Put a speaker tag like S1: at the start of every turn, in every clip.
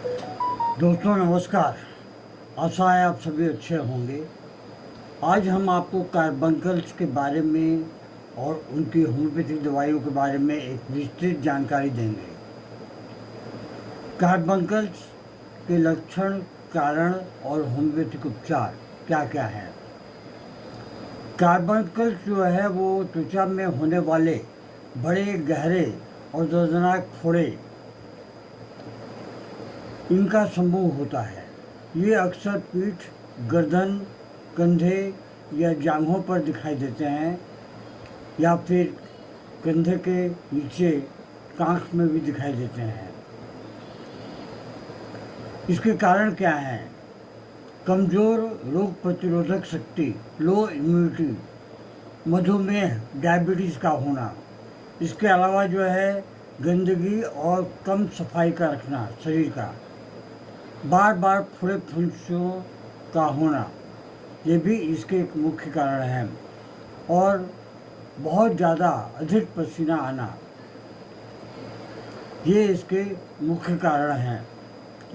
S1: दोस्तों नमस्कार। आशा है आप सभी अच्छे होंगे। आज हम आपको कार्बंकल्स के बारे में और उनकी होम्योपैथिक दवाइयों के बारे में एक विस्तृत जानकारी देंगे। कार्बंकल्स के लक्षण, कारण और होम्योपैथिक उपचार क्या क्या है। कार्बंकल्स जो है वो त्वचा में होने वाले बड़े, गहरे और दर्दनाक फोड़े, इनका समूह होता है। ये अक्सर पीठ, गर्दन, कंधे या जांघों पर दिखाई देते हैं या फिर कंधे के नीचे कांख में भी दिखाई देते हैं। इसके कारण क्या हैं? कमज़ोर रोग प्रतिरोधक शक्ति, लो इम्यूनिटी, मधुमेह, डायबिटीज़ का होना। इसके अलावा जो है गंदगी और कम सफाई का रखना शरीर का, बार बार फुले फुंसियों का होना, ये भी इसके एक मुख्य कारण हैं। और बहुत ज़्यादा अधिक पसीना आना, ये इसके मुख्य कारण हैं।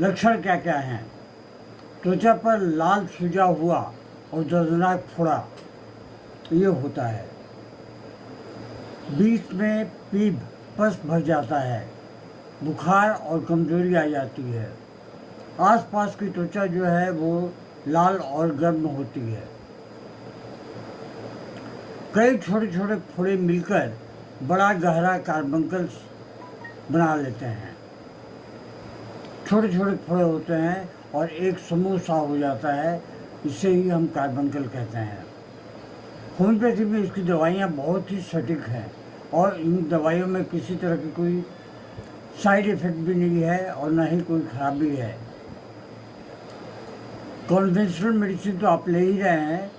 S1: लक्षण क्या क्या हैं? त्वचा पर लाल सूजा हुआ और दर्दनाक फोड़ा ये होता है। बीच में पीप, पस भर जाता है, बुखार और कमजोरी आ जाती है। आसपास की त्वचा जो है वो लाल और गर्म होती है। कई छोटे छोटे फोड़े मिलकर बड़ा गहरा कार्बंकल्स बना लेते हैं। छोटे छोटे फोड़े होते हैं और एक समूह सा हो जाता है, इसे ही हम कार्बंकल कहते हैं। होम्योपैथी में इसकी दवाइयाँ बहुत ही सटीक हैं और इन दवाइयों में किसी तरह की कोई साइड इफ़ेक्ट भी नहीं है और न ही कोई खराबी है। कन्वेंशनल मेडिसिन तो आप ले ही रहे हैं,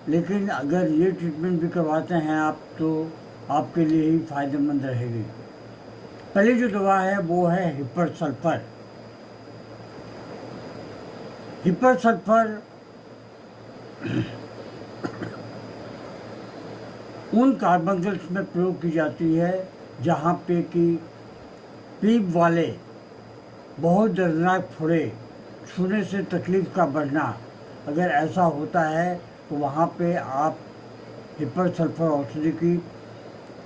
S1: लेकिन अगर ये ट्रीटमेंट भी करवाते हैं आप तो आपके लिए ही फायदेमंद रहेगी। पहली जो दवा है वो है हिपर सल्फर। हिपर सल्फर उन कार्बंकल्स में प्रयोग की जाती है जहाँ पे कि पीप वाले बहुत दर्दनाक फोड़े, छूने से तकलीफ का बढ़ना, अगर ऐसा होता है तो वहाँ पे आप हिपर सल्फर औषधि की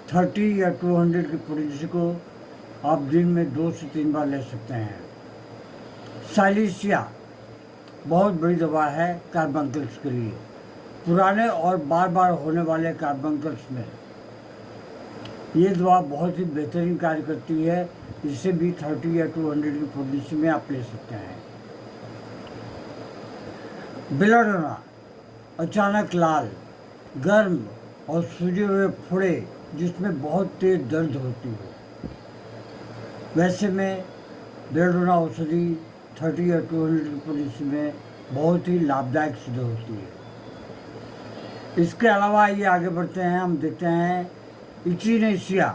S1: 30 या 200 की पोटेंसी को आप दिन में 2 से 3 बार ले सकते हैं। साइलिसिया बहुत बड़ी दवा है कार्बंकल्स के लिए। पुराने और बार बार होने वाले कार्बंकल्स में ये दवा बहुत ही बेहतरीन कार्य करती है। इससे भी 30 या 200 की पोटेंसी में आप ले सकते हैं। बेलाडोना, अचानक लाल, गर्म और सूजे हुए फोड़े जिसमें बहुत तेज दर्द होती है। वैसे में बेलाडोना औषधि 30 या 200 की पोटेंसी में बहुत ही लाभदायक सिद्ध होती है। इसके अलावा ये आगे बढ़ते हैं, हम देखते हैं इचिनेशिया,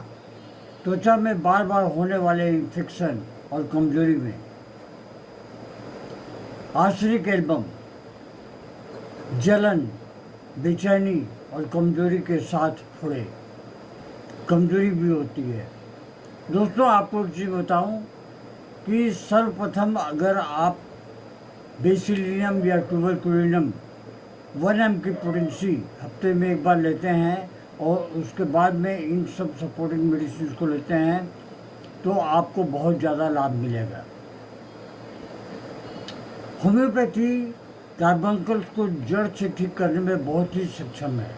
S1: त्वचा में बार बार होने वाले इन्फेक्शन और कमजोरी में। आर्सेनिक एल्बम, जलन, बेचैनी और कमजोरी के साथ फोड़े, कमजोरी भी होती है। दोस्तों आपको एक चीज़ बताऊं कि सर्वप्रथम अगर आप बेसिलियम या ट्यूबरकुलिनम 1 mg की पोटेंसी हफ्ते में एक बार लेते हैं और उसके बाद में इन सब सपोर्टिंग मेडिसिन को लेते हैं तो आपको बहुत ज़्यादा लाभ मिलेगा। होम्योपैथी कार्बंकल्स को जड़ से ठीक करने में बहुत ही सक्षम है,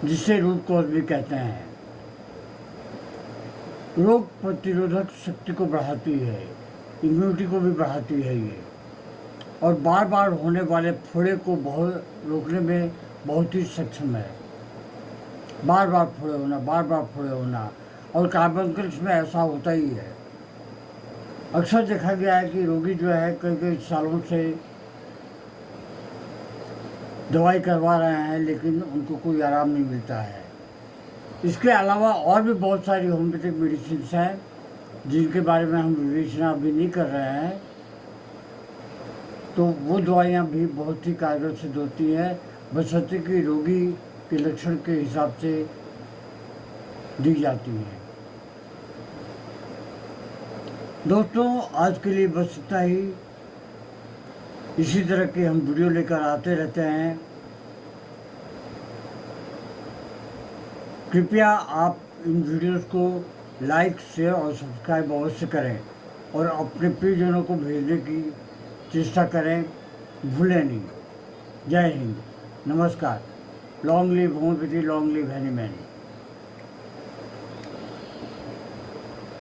S1: जिसे रूट कॉज भी कहते हैं। रोग प्रतिरोधक शक्ति को बढ़ाती है, इम्यूनिटी को भी बढ़ाती है ये, और बार बार होने वाले फोड़े को बहुत रोकने में बहुत ही सक्षम है। बार बार फोड़े होना, बार बार फोड़े होना, और कार्बंकल्स में ऐसा होता ही है। अक्सर देखा गया है कि रोगी जो है कई कई सालों से दवाई करवा रहे हैं लेकिन उनको कोई आराम नहीं मिलता है। इसके अलावा और भी बहुत सारी होम्योपैथिक मेडिसिन हैं जिनके बारे में हम विवेचना अभी नहीं कर रहे हैं, तो वो दवाइयाँ भी बहुत ही कारगर सिद्ध होती हैं, बशर्ते कि रोगी के लक्षण के हिसाब से दी जाती हैं। दोस्तों, आज के लिए बस इतना ही। इसी तरह के हम वीडियो लेकर आते रहते हैं। कृपया आप इन वीडियोस को लाइक, शेयर और सब्सक्राइब अवश्य करें और अपने प्रियजनों को भेजने की चेष्टा करें, भूलें नहीं। जय हिंद, नमस्कार। Long live homeopathy, long live Hahnemann.